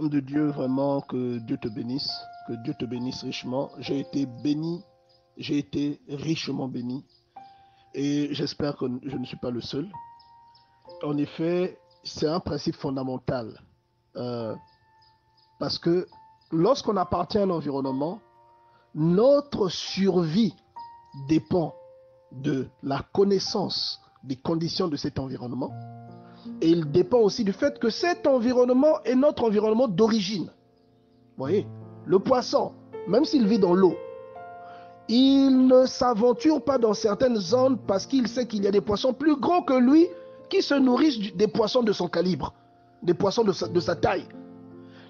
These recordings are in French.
De Dieu, vraiment, que Dieu te bénisse richement. J'ai été béni, j'ai été richement béni et j'espère que je ne suis pas le seul. En effet, c'est un principe fondamental euh, parce que lorsqu'on appartient à un environnement, notre survie dépend de la connaissance des conditions de cet environnement et il dépend aussi du fait que cet environnement est notre environnement d'origine. Vous voyez, le poisson, même s'il vit dans l'eau, il ne s'aventure pas dans certaines zones parce qu'il sait qu'il y a des poissons plus grands que lui qui se nourrissent des poissons de son calibre, des poissons de sa taille.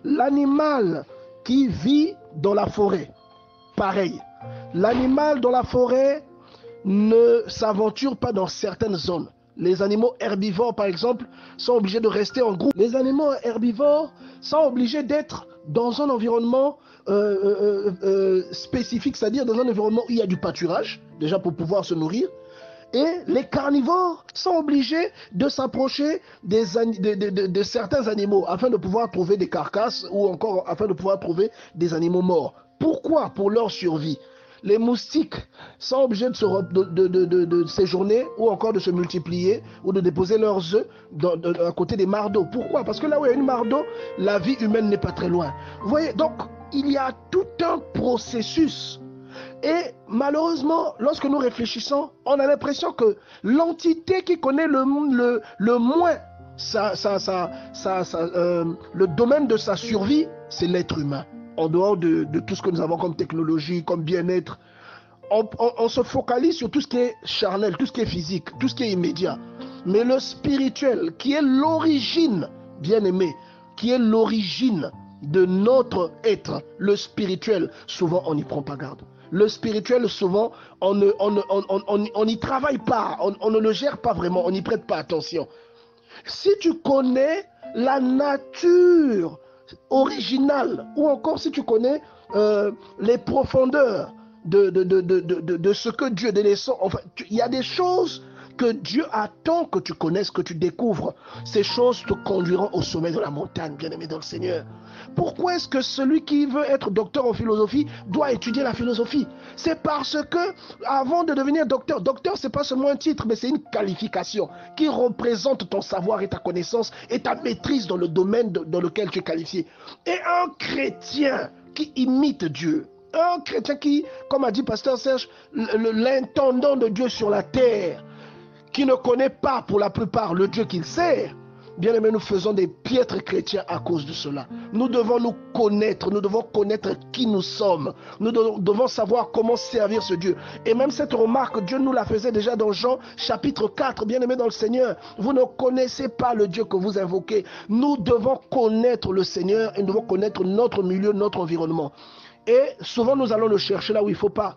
L'animal qui vit dans la forêt, pareil. L'animal dans la forêt ne s'aventure pas dans certaines zones. Les animaux herbivores, par exemple, sont obligés de rester en groupe. Les animaux herbivores sont obligés d'être dans un environnement spécifique, c'est-à-dire dans un environnement où il y a du pâturage, déjà pour pouvoir se nourrir. Et les carnivores sont obligés de s'approcher de certains animaux afin de pouvoir trouver des carcasses ou encore afin de pouvoir trouver des animaux morts. Pourquoi? Pour leur survie. Les moustiques sont obligés de séjourner ou encore de se multiplier ou de déposer leurs œufs à côté des mardeaux. Pourquoi? Parce que là où il y a une mardeau, la vie humaine n'est pas très loin. Vous voyez, donc il y a tout un processus. Et malheureusement, lorsque nous réfléchissons, on a l'impression que l'entité qui connaît le moins le domaine de sa survie, c'est l'être humain. En dehors de tout ce que nous avons comme technologie, comme bien-être, on se focalise sur tout ce qui est charnel, tout ce qui est physique, tout ce qui est immédiat. Mais le spirituel, qui est l'origine, bien-aimé, qui est l'origine de notre être, le spirituel, souvent on n'y prend pas garde. Le spirituel, souvent, on n'y travaille pas, on ne le gère pas vraiment, on n'y prête pas attention. Si tu connais la nature originale, ou encore si tu connais les profondeurs de ce que Dieu, de l'essence, enfin, il y a des choses que Dieu attend que tu connaisses, que tu découvres. Ces choses te conduiront au sommet de la montagne, bien-aimé dans le Seigneur. Pourquoi est-ce que celui qui veut être docteur en philosophie doit étudier la philosophie? C'est parce que, avant de devenir docteur, c'est pas seulement un titre, mais c'est une qualification qui représente ton savoir et ta connaissance et ta maîtrise dans le domaine dans lequel tu es qualifié. Et un chrétien qui imite Dieu, un chrétien qui, comme a dit Pasteur Serge, l'intendant de Dieu sur la terre, qui ne connaît pas pour la plupart le Dieu qu'il sert, bien aimé, nous faisons des piètres chrétiens à cause de cela. Nous devons nous connaître, nous devons connaître qui nous sommes. Nous devons savoir comment servir ce Dieu. Et même cette remarque, Dieu nous la faisait déjà dans Jean chapitre 4, bien aimé dans le Seigneur. Vous ne connaissez pas le Dieu que vous invoquez. Nous devons connaître le Seigneur et nous devons connaître notre milieu, notre environnement. Et souvent nous allons le chercher là où il ne faut pas.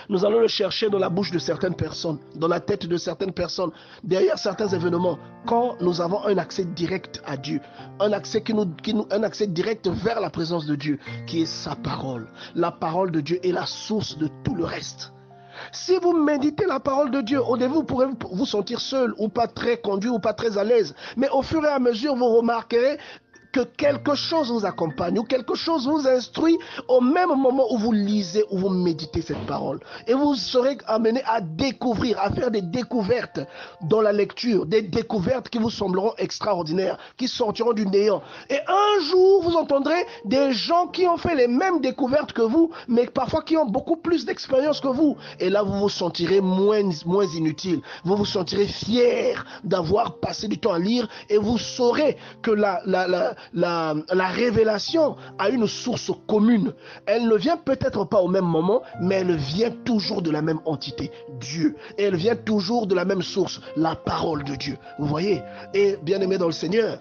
Nous allons le chercher dans la bouche de certaines personnes, dans la tête de certaines personnes, derrière certains événements, quand nous avons un accès direct à Dieu, un accès direct vers la présence de Dieu, qui est sa parole. La parole de Dieu est la source de tout le reste. Si vous méditez la parole de Dieu, au début, vous pourrez vous sentir seul ou pas très conduit ou pas très à l'aise. Mais au fur et à mesure, vous remarquerez que quelque chose vous accompagne ou quelque chose vous instruit au même moment où vous lisez, où vous méditez cette parole. Et vous serez amené à découvrir, à faire des découvertes dans la lecture, des découvertes qui vous sembleront extraordinaires, qui sortiront du néant. Et un jour, vous entendrez des gens qui ont fait les mêmes découvertes que vous, mais parfois qui ont beaucoup plus d'expérience que vous. Et là, vous vous sentirez moins inutile. Vous vous sentirez fier d'avoir passé du temps à lire et vous saurez que la révélation a une source commune. Elle ne vient peut-être pas au même moment, mais elle vient toujours de la même entité, Dieu. Et elle vient toujours de la même source, la parole de Dieu. Vous voyez? Et bien aimé dans le Seigneur,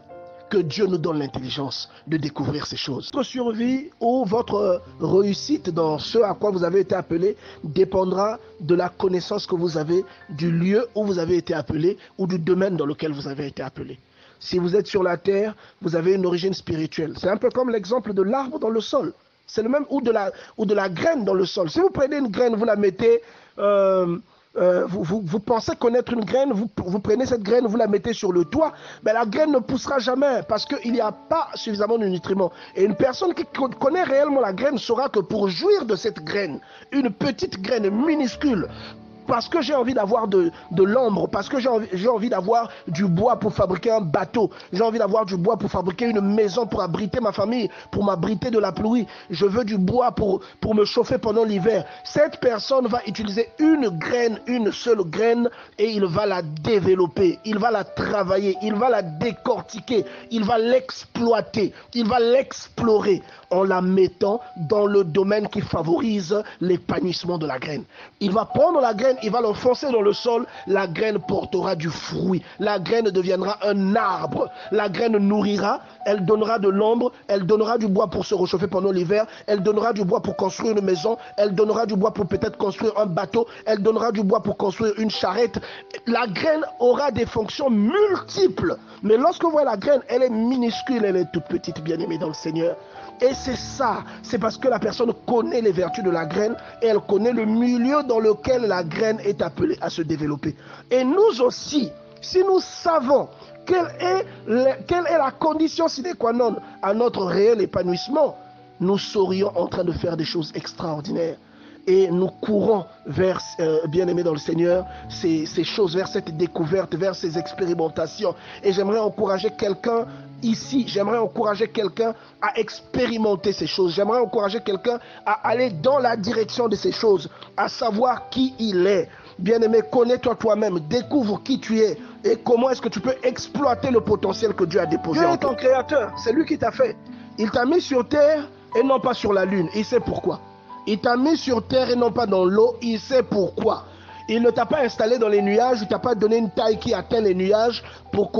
que Dieu nous donne l'intelligence de découvrir ces choses. Votre survie ou votre réussite dans ce à quoi vous avez été appelé dépendra de la connaissance que vous avez du lieu où vous avez été appelé ou du domaine dans lequel vous avez été appelé. Si vous êtes sur la terre, vous avez une origine spirituelle. C'est un peu comme l'exemple de l'arbre dans le sol. C'est le même, ou de la graine dans le sol. Si vous prenez une graine, vous la mettez vous pensez connaître une graine, vous prenez cette graine, vous la mettez sur le toit, mais la graine ne poussera jamais parce qu'il n'y a pas suffisamment de nutriments. Et une personne qui connaît réellement la graine saura que pour jouir de cette graine, une petite graine minuscule, parce que j'ai envie d'avoir de l'ombre, parce que j'ai envie d'avoir du bois pour fabriquer un bateau, j'ai envie d'avoir du bois pour fabriquer une maison pour abriter ma famille, pour m'abriter de la pluie, je veux du bois pour me chauffer pendant l'hiver. Cette personne va utiliser une graine, une seule graine, et il va la développer, il va la travailler, il va la décortiquer, il va l'exploiter, il va l'explorer en la mettant dans le domaine qui favorise l'épanouissement de la graine. Il va prendre la graine, il va l'enfoncer dans le sol, la graine portera du fruit, la graine deviendra un arbre, la graine nourrira, elle donnera de l'ombre, elle donnera du bois pour se réchauffer pendant l'hiver, elle donnera du bois pour construire une maison, elle donnera du bois pour peut-être construire un bateau, elle donnera du bois pour construire une charrette. La graine aura des fonctions multiples, mais lorsque vous voyez la graine, elle est minuscule, elle est toute petite, bien aimée dans le Seigneur. Et c'est ça, c'est parce que la personne connaît les vertus de la graine et elle connaît le milieu dans lequel la graine est appelée à se développer. Et nous aussi, si nous savons quelle est la condition sine qua non à notre réel épanouissement, nous serions en train de faire des choses extraordinaires. Et nous courons vers, bien-aimés dans le Seigneur, ces choses, vers cette découverte, vers ces expérimentations. Et j'aimerais encourager quelqu'un ici, j'aimerais encourager quelqu'un à expérimenter ces choses. J'aimerais encourager quelqu'un à aller dans la direction de ces choses, à savoir qui il est. Bien-aimé, connais-toi toi-même, découvre qui tu es et comment est-ce que tu peux exploiter le potentiel que Dieu a déposé en toi. Dieu est ton créateur, c'est lui qui t'a fait. Il t'a mis sur terre et non pas sur la lune. Il sait pourquoi. Il t'a mis sur terre et non pas dans l'eau, il sait pourquoi. Il ne t'a pas installé dans les nuages, il ne t'a pas donné une taille qui atteint les nuages pour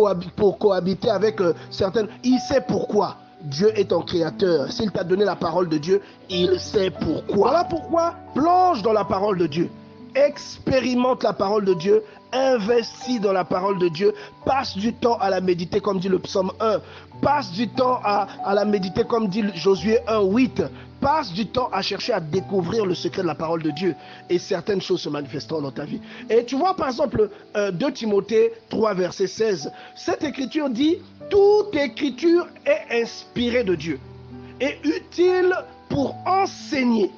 cohabiter avec certaines. Il sait pourquoi. Dieu est ton créateur. S'il t'a donné la parole de Dieu, il sait pourquoi. Voilà pourquoi plonge dans la parole de Dieu. Expérimente la parole de Dieu, investis dans la parole de Dieu, passe du temps à la méditer comme dit le psaume 1, passe du temps à la méditer comme dit Josué 1:8, passe du temps à chercher à découvrir le secret de la parole de Dieu et certaines choses se manifesteront dans ta vie. Et tu vois par exemple 2 Timothée 3 verset 16, cette écriture dit « Toute écriture est inspirée de Dieu et utile pour enseigner ».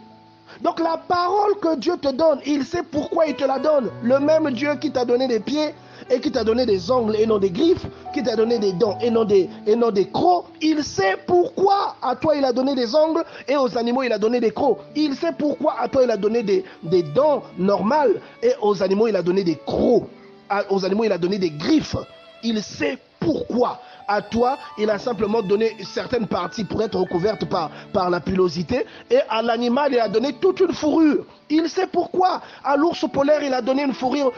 Donc la parole que Dieu te donne, il sait pourquoi il te la donne. Le même Dieu qui t'a donné des pieds et qui t'a donné des ongles et non des griffes, qui t'a donné des dents et non des crocs, il sait pourquoi à toi il a donné des ongles et aux animaux il a donné des crocs. Il sait pourquoi à toi il a donné des dents normales et aux animaux il a donné des crocs. Aux animaux il a donné des griffes. Il sait pourquoi. À toi, il a simplement donné certaines parties pour être recouvertes par la pilosité. Et à l'animal, il a donné toute une fourrure. Il sait pourquoi. À l'ours polaire, il a donné une fourrure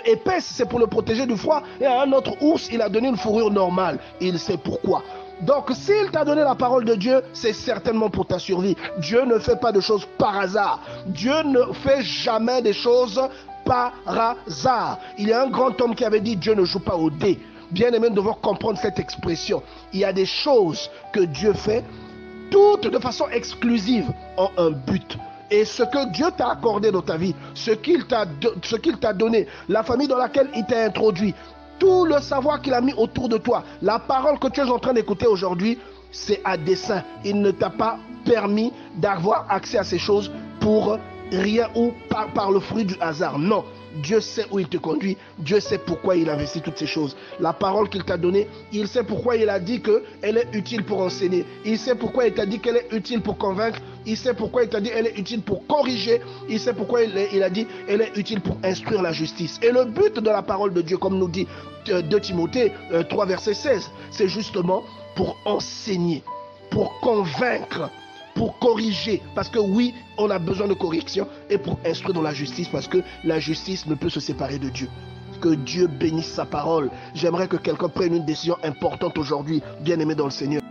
épaisse, c'est pour le protéger du froid. Et à un autre ours, il a donné une fourrure normale. Il sait pourquoi. Donc, s'il t'a donné la parole de Dieu, c'est certainement pour ta survie. Dieu ne fait pas de choses par hasard. Dieu ne fait jamais des choses par hasard. Il y a un grand homme qui avait dit, Dieu ne joue pas au dé. Bien aimé, nous devons comprendre cette expression. Il y a des choses que Dieu fait, toutes de façon exclusive, ont un but. Et ce que Dieu t'a accordé dans ta vie, ce qu'il t'a donné, la famille dans laquelle il t'a introduit, tout le savoir qu'il a mis autour de toi, la parole que tu es en train d'écouter aujourd'hui, c'est à dessein. Il ne t'a pas permis d'avoir accès à ces choses pour rien ou par le fruit du hasard. Non. Dieu sait où il te conduit, Dieu sait pourquoi il investit toutes ces choses. La parole qu'il t'a donnée, il sait pourquoi il a dit qu'elle est utile pour enseigner. Il sait pourquoi il t'a dit qu'elle est utile pour convaincre. Il sait pourquoi il t'a dit qu'elle est utile pour corriger. Il sait pourquoi il a dit qu'elle est utile pour instruire la justice. Et le but de la parole de Dieu, comme nous dit 2 Timothée 3 verset 16, c'est justement pour enseigner, pour convaincre, pour corriger, parce que oui, on a besoin de correction, et pour instruire dans la justice, parce que la justice ne peut se séparer de Dieu. Que Dieu bénisse sa parole. J'aimerais que quelqu'un prenne une décision importante aujourd'hui, bien aimé dans le Seigneur.